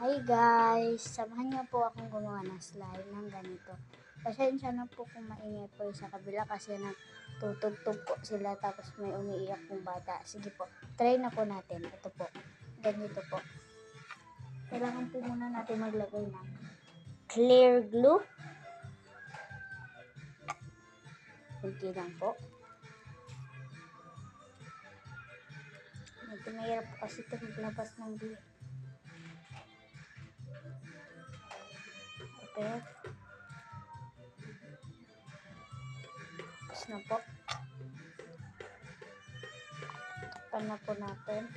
Hi guys! Samahan niyo po akong gumawa ng slime ng ganito. Pasensya na po kung maingay po sa kabila kasi nagtutugtog po sila tapos may umiiyak pong bata. Sige po, try na po natin. Ito po, ganito po. Kailangan po muna natin maglagay ng clear glue. Kunti lang po. Medyo mahirap po kasi ito maglabas ng glue. Okay. Tapos na po. Takpan na po natin.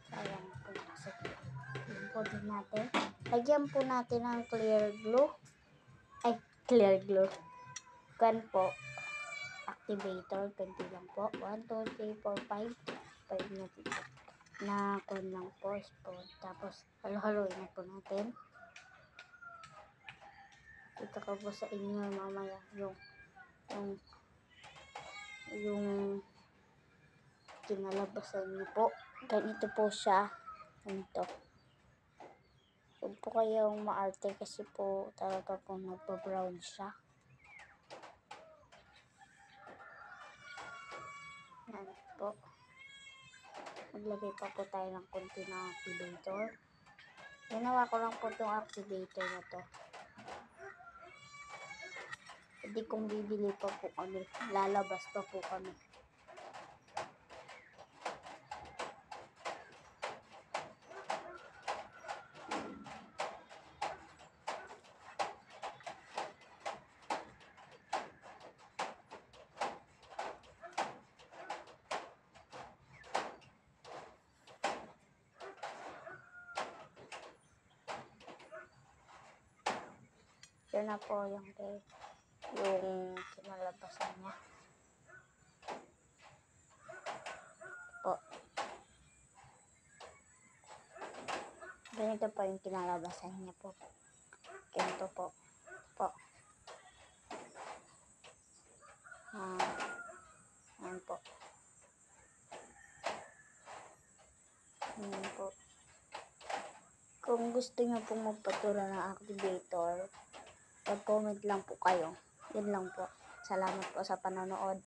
Sayang po kasi. Yun po din natin. Lagyan po natin ng clear glue. Ay, clear glue. Kan po. Activator. Kunti lang po. 1, 2, 3, 4, 5. 5 na dito. Na kun lang po. Spoon. Tapos, halo-haloin na po natin. Ito ko po sa inyo mamaya yung kinalabasan niyo po. Ganito po siya. Ganito. Huwag po kayong maarte kasi po talaga po nagpa-brown siya. Yan po. Maglagay pa po tayo ng konti ng activator. Ginawa ko lang po itong activator na to. Hindi kong bibili pa po kami. Lalabas pa po kami. Yan na po yung kinalabasan niya. Po. Ganito po yung kinalabasan niya po. Ganito po. Po. Yan po. Yan po. Kung gusto niyo pong magpaturo ng activator, mag-comment lang po kayo. Yun lang po. Salamat po sa panonood.